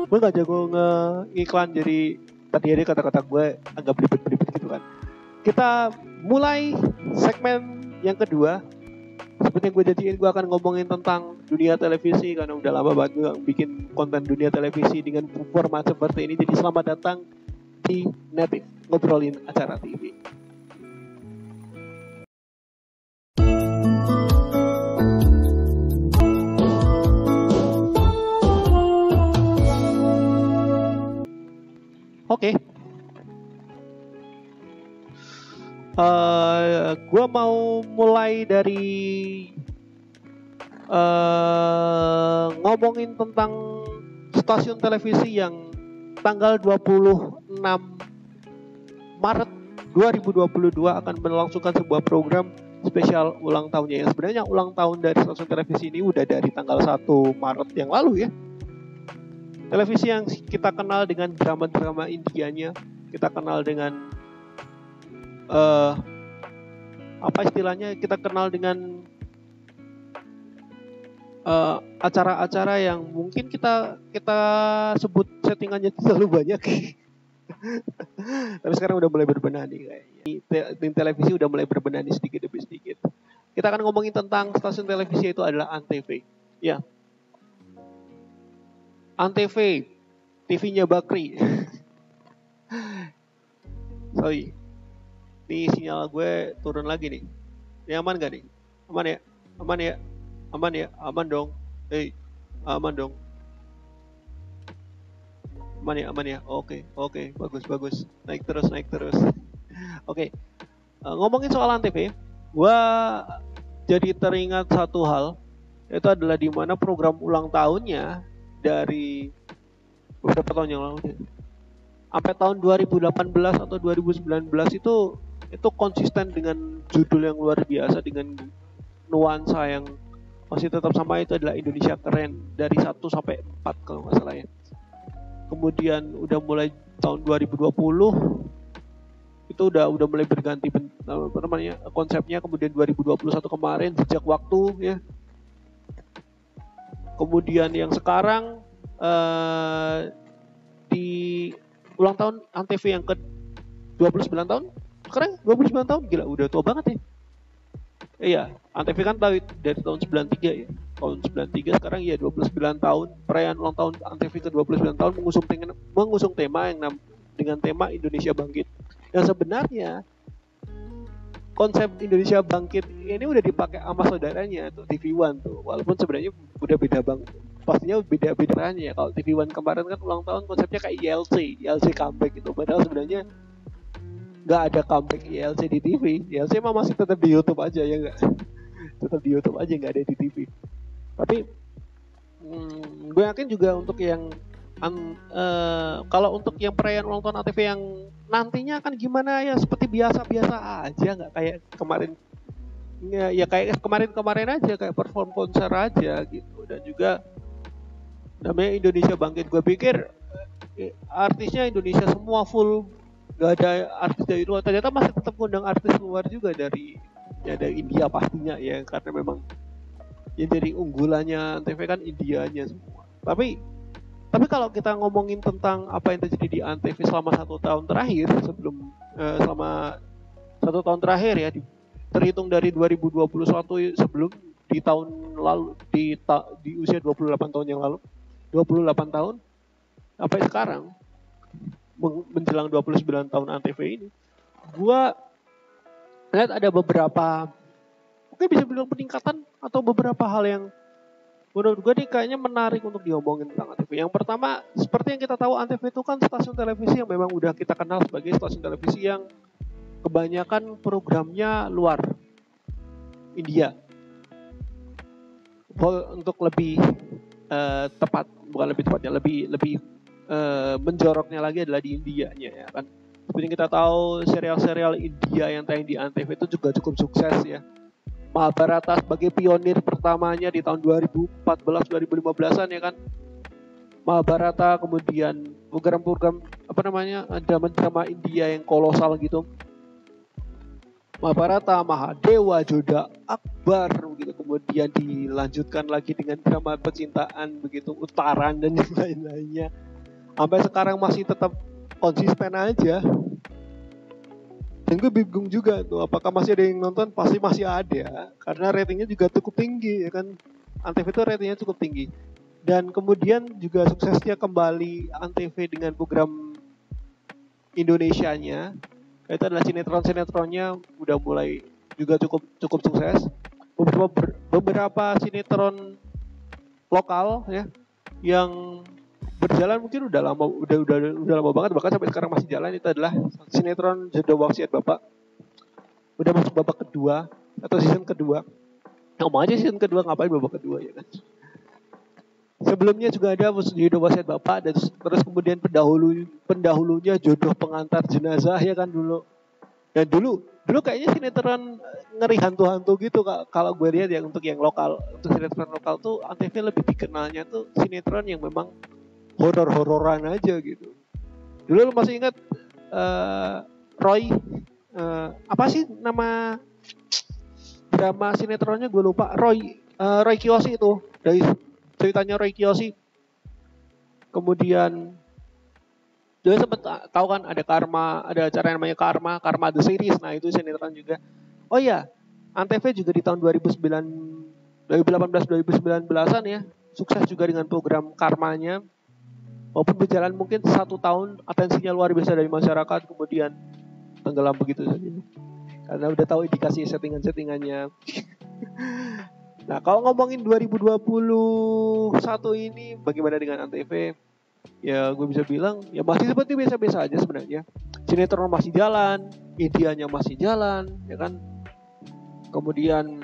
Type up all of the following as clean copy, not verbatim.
Gue gak jago nge-iklan, jadi tadi ada kata-kata gue agak belibet-belibet gitu kan. Kita mulai segmen yang kedua. Seperti yang gue janjiin, gue akan ngomongin tentang dunia televisi karena udah lama banget gue bikin konten dunia televisi dengan format seperti ini. Jadi selamat datang di Native, ngobrolin acara TV. Oke. Gue mau mulai dari ngomongin tentang stasiun televisi yang tanggal 26 Maret 2022 akan melangsungkan sebuah program spesial ulang tahunnya. Yang sebenarnya ulang tahun dari stasiun televisi ini udah dari tanggal 1 Maret yang lalu ya. Televisi yang kita kenal dengan drama-drama Indianya, kita kenal dengan apa istilahnya, kita kenal dengan acara-acara yang mungkin kita sebut settingannya terlalu banyak. Tapi sekarang udah mulai berbenah nih kayaknya. Tim televisi udah mulai berbenah nih sedikit demi sedikit. Kita akan ngomongin tentang stasiun televisi itu adalah Antv. Ya. Antv, TV-nya Bakri. Sorry. Nih sinyal gue turun lagi nih. Ini aman gak nih? Aman ya? Aman ya? Aman ya? Aman dong. Hei, aman dong. Aman ya? Aman ya? Oke. Bagus. Naik terus. Oke. Ngomongin soal Antv, gue jadi teringat satu hal. Itu adalah di mana program ulang tahunnya dari beberapa tahun yang lalu. Sampai tahun 2018 atau 2019 itu konsisten dengan judul yang luar biasa, dengan nuansa yang masih tetap sama, itu adalah Indonesia Keren dari 1 sampai 4 kalau nggak salah ya. Kemudian udah mulai tahun 2020 itu udah mulai berganti apa namanya konsepnya. Kemudian 2021 kemarin Jejak Waktu ya. Kemudian yang sekarang di ulang tahun Antv yang ke 29 tahun. Sekarang 29 tahun, gila udah tua banget ya. Iya, Antv kan dari tahun 93 ya. Tahun 93 sekarang ya 29 tahun. Perayaan ulang tahun Antv ke 29 tahun mengusung tema yang dengan tema Indonesia Bangkit. Yang sebenarnya konsep Indonesia Bangkit ini udah dipakai sama saudaranya tuh TV One tuh. Walaupun sebenarnya udah beda banget. Pastinya beda-bedanya ya. Kalau TV One kemarin kan ulang tahun konsepnya kayak ILC comeback gitu. Padahal sebenarnya nggak ada comeback ILC di TV. ILC emang masih tetap di YouTube aja ya nggak? Tetap di YouTube aja, nggak ada di TV. Tapi gue yakin juga untuk yang kalau untuk yang perayaan ulang tahun Antv yang nantinya akan gimana ya, seperti biasa-biasa aja, nggak kayak kemarin ya kayak kemarin aja, kayak perform konser aja gitu. Dan juga namanya Indonesia Bangkit, gue pikir artisnya Indonesia semua full, nggak ada artis dari luar. Ternyata masih tetap ngundang artis luar juga dari India pastinya ya, karena memang yang jadi unggulannya Antv kan Indianya semua. Tapi kalau kita ngomongin tentang apa yang terjadi di Antv selama 1 tahun terakhir, selama 1 tahun terakhir ya, terhitung dari 2021 sebelum di tahun lalu, di usia 28 tahun yang lalu, 28 tahun sampai sekarang menjelang 29 tahun Antv ini, gua lihat ada beberapa, mungkin bisa bilang peningkatan atau beberapa hal yang menurut gue nih kayaknya menarik untuk diomongin tentang Antv. Yang pertama, seperti yang kita tahu, Antv itu kan stasiun televisi yang memang udah kita kenal sebagai stasiun televisi yang kebanyakan programnya luar India. Untuk lebih tepat, bukan lebih tepatnya, lebih menjoroknya lagi adalah di Indianya ya kan. Seperti yang kita tahu, serial-serial India yang tayang di Antv itu juga cukup sukses ya. Mahabharata sebagai pionir pertamanya di tahun 2014-2015an ya kan. Mahabharata, kemudian program-program apa namanya, drama-drama India yang kolosal gitu. Mahabharata, Mahadewa, Jodha Akbar begitu. Kemudian dilanjutkan lagi dengan drama percintaan begitu, Utaran dan yang lain-lainnya. sampai sekarang masih tetap konsisten aja. Dan gue bingung juga tuh, apakah masih ada yang nonton? Pasti masih ada, karena ratingnya juga cukup tinggi ya kan. Antv itu ratingnya cukup tinggi. Dan kemudian juga suksesnya kembali Antv dengan program Indonesianya, itu adalah sinetron-sinetronnya udah mulai juga cukup sukses. Beberapa sinetron lokal ya yang berjalan mungkin udah lama banget, bahkan sampai sekarang masih jalan. Itu adalah sinetron Jodoh Wasiat Bapak, udah masuk babak kedua atau season kedua. Ngomong aja season kedua, ngapain babak kedua ya kan. Sebelumnya juga ada Jodoh Wasiat Bapak, dan terus kemudian pendahulunya Jodoh Pengantar Jenazah ya kan dulu. Dan dulu kayaknya sinetron ngeri hantu-hantu gitu kalau gue lihat ya. Untuk yang lokal, untuk sinetron lokal tuh Antv lebih dikenalnya tuh sinetron yang memang horor-hororan aja gitu. Dulu lu masih ingat Roy, apa sih nama drama sinetronnya, gue lupa. Roy Kiyoshi itu, dari ceritanya Roy Kiyoshi. Kemudian dia sempat tahu kan ada ada acara yang namanya Karma The Series. Nah itu sinetron juga. Oh iya, Antv juga di tahun 2018-2019an ya, sukses juga dengan program Karmanya. Walaupun berjalan mungkin 1 tahun, atensinya luar biasa dari masyarakat, kemudian tenggelam begitu saja. Karena udah tahu indikasi settingannya. Nah kalau ngomongin 2021 ini, bagaimana dengan Antv? Ya gue bisa bilang ya masih seperti biasa-biasa aja sebenarnya. Sinetron masih jalan, medianya masih jalan, ya kan. Kemudian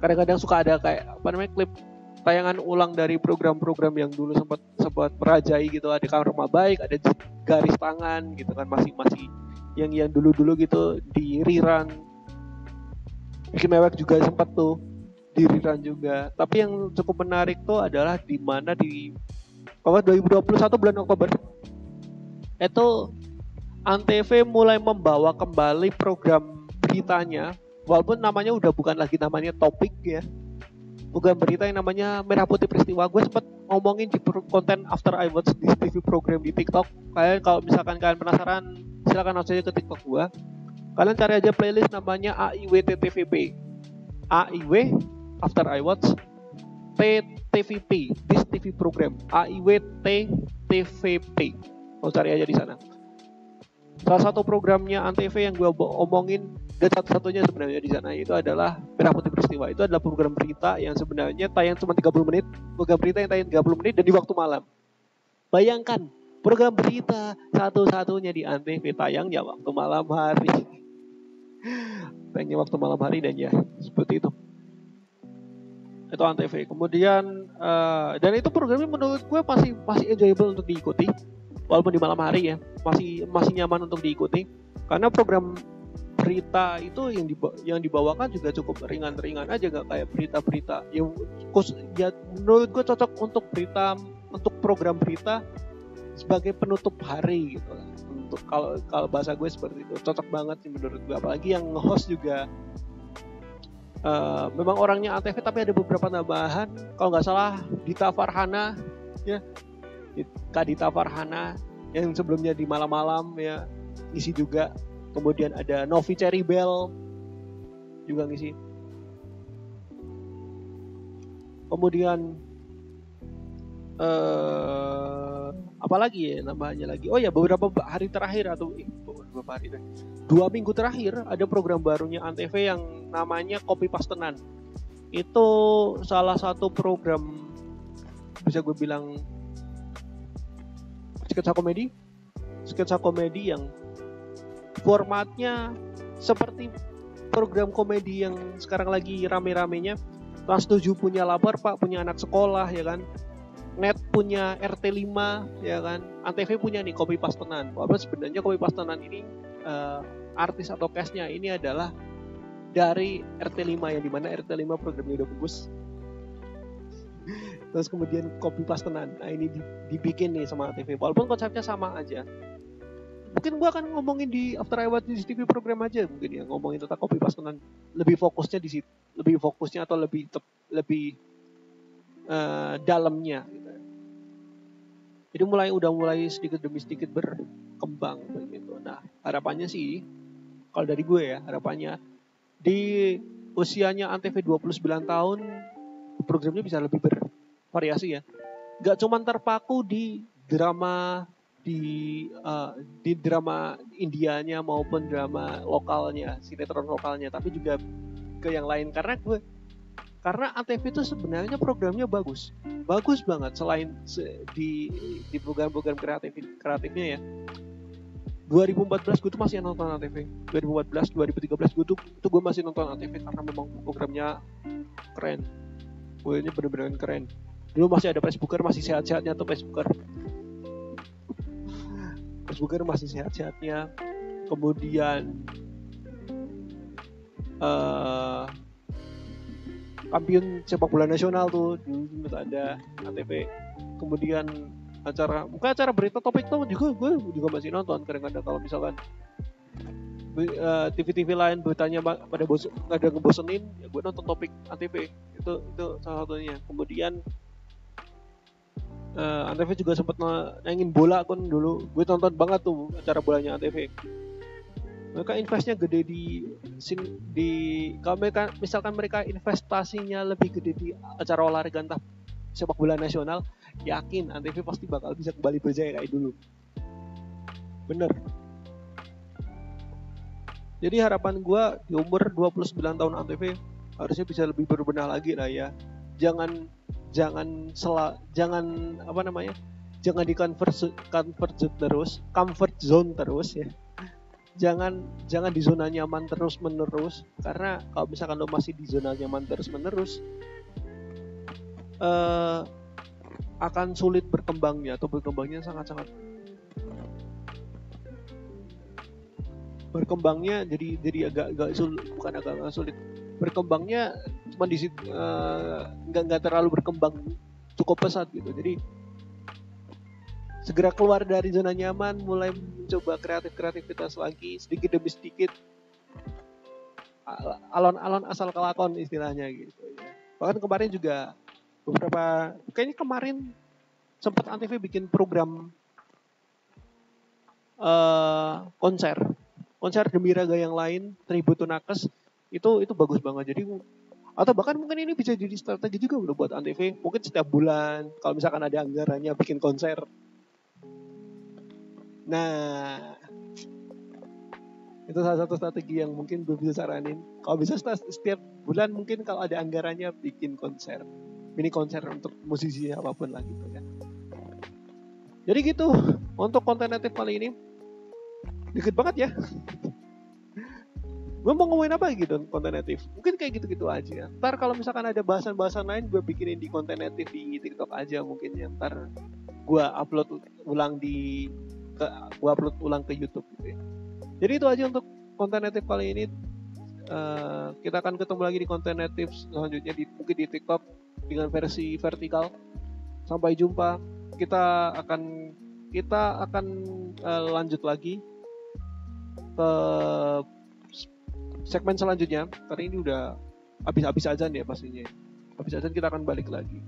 kadang-kadang suka ada kayak klip tayangan ulang dari program-program yang dulu sempat merajai gitu. Ada Karma Baik, ada Garis Tangan gitu kan, masih yang dulu gitu di rerun. Bikin Mewek juga sempat tuh di rerun juga. Tapi yang cukup menarik tuh adalah di mana di 2021 bulan Oktober itu Antv mulai membawa kembali program beritanya, walaupun namanya udah bukan lagi namanya Topik ya, bukan berita, yang namanya Merah Putih Peristiwa. Gue sempat ngomongin di konten After I Watch di TV program di TikTok. Kalian kalau misalkan kalian penasaran, silakan langsung aja ke TikTok gue. Kalian cari aja playlist namanya AIWTTVP. AIW After I Watch TVP, this TV program AIWTTVP. Mau cari aja di sana. Salah satu programnya Antv yang gue omongin, dan satu-satunya sebenarnya di sana, itu adalah Merah Putih Peristiwa. Itu adalah program berita yang sebenarnya tayang cuma 30 menit. Program berita yang tayang 30 menit dan di waktu malam. Bayangkan, program berita satu-satunya di Antv tayangnya waktu malam hari. Tayangnya waktu malam hari, dan ya seperti itu. Itu Antv. Kemudian dan itu programnya menurut gue masih enjoyable untuk diikuti, walaupun di malam hari ya, masih nyaman untuk diikuti, karena program berita itu yang dibawakan juga cukup ringan-ringan aja, gak kayak berita-berita yang ya menurut gue cocok untuk program berita sebagai penutup hari gitu. Untuk kalau bahasa gue seperti itu, cocok banget sih menurut gue. Apalagi yang nge-host juga memang orangnya Antv, tapi ada beberapa tambahan. Kalau nggak salah Dita Farhana ya, Kak Dita Farhana yang sebelumnya di malam-malam ya ngisi juga. Kemudian ada Novi Cherry Bell juga ngisi. Kemudian apalagi ya namanya lagi. Oh ya, beberapa hari terakhir atau beberapa hari 2 minggu terakhir ada program barunya Antv yang namanya Kopi Pastenan. Itu salah satu program, bisa gue bilang, sketsa komedi yang formatnya seperti program komedi yang sekarang lagi rame-ramenya. Trans 7 punya Lapar Pak, punya Anak Sekolah ya kan. Net punya RT5 ya kan. Antv punya nih Kopi Pastenan. Walaupun sebenarnya Kopi Pastenan ini artis atau cast-nya ini adalah dari RT5, yang dimana RT5 programnya udah bagus. Terus kemudian Kopi Pastenan, nah ini dibikin nih sama Antv, walaupun konsepnya sama aja. Mungkin gue akan ngomongin di After I Watch di TV program aja mungkin ya, ngomongin tentang Kopi Pastenan, lebih fokusnya di situ, atau lebih dalamnya gitu. Jadi udah mulai sedikit demi sedikit berkembang begitu. Nah, harapannya sih kalau dari gue ya, harapannya di usianya Antv 29 tahun programnya bisa lebih bervariasi ya. Gak cuma terpaku di drama di drama Indianya maupun drama lokalnya, sinetron lokalnya, tapi juga ke yang lain karena Antv itu sebenarnya programnya bagus banget selain di program-program kreatifnya ya. 2014 gue tuh masih nonton Antv. 2014, 2013 gue masih nonton Antv karena memang programnya keren. Gue ini bener-bener keren. Dulu masih ada Facebooker, masih sehat-sehatnya tuh Facebooker masih sehat-sehatnya. Kemudian kampiun sepak bola nasional tuh dulu ada Antv. Kemudian acara berita topik tuh gue juga masih nonton kadang-kadang kalau misalkan TV-TV lain beritanya pada ada ngebosenin ya gue nonton topik Antv itu salah satunya. Kemudian Antv juga sempat nangin bola kan dulu, gue nonton banget tuh acara bolanya Antv. Mereka investnya gede kalau misalkan mereka investasinya lebih gede di acara olahraga entah sepak bola nasional, yakin Antv pasti bakal bisa kembali berjaya kayak dulu. Bener. Jadi harapan gue di umur 29 tahun Antv harusnya bisa lebih berbenah lagi lah ya. Jangan di comfort zone terus ya. Jangan di zona nyaman terus menerus, karena kalau misalkan lo masih di zona nyaman terus menerus akan sulit berkembangnya sangat-sangat berkembangnya jadi agak sulit, bukan agak sulit berkembangnya, cuma di situ nggak terlalu berkembang cukup pesat gitu. Jadi segera keluar dari zona nyaman, mulai mencoba kreativitas lagi sedikit demi sedikit, alon-alon asal kelakon istilahnya gitu ya. Bahkan kemarin juga kayaknya kemarin sempat Antv bikin program konser demi raga yang lain, tribute to Nakes, itu bagus banget. Jadi atau bahkan mungkin ini bisa jadi strategi juga udah buat Antv, mungkin setiap bulan kalau misalkan ada anggarannya bikin konser. Nah, itu salah satu strategi yang mungkin gue bisa saranin. Kalau bisa setiap bulan mungkin kalau ada anggarannya bikin konser, mini konser untuk musisi apapun lah gitu ya. Jadi gitu untuk konten natif kali ini. Dikit banget ya. Gue mau ngomongin apa gitu konten natif? Mungkin kayak gitu-gitu aja. Ntar kalau misalkan ada bahasan-bahasan lain gue bikinin di konten natif di TikTok aja mungkin ya. Ntar gue upload ulang ke YouTube gitu ya. Jadi itu aja untuk konten natif kali ini. Kita akan ketemu lagi di konten natif selanjutnya mungkin di TikTok dengan versi vertikal. Sampai jumpa. Kita akan lanjut lagi ke segmen selanjutnya, karena ini udah habis azan ya pastinya. Habis azan kita akan balik lagi.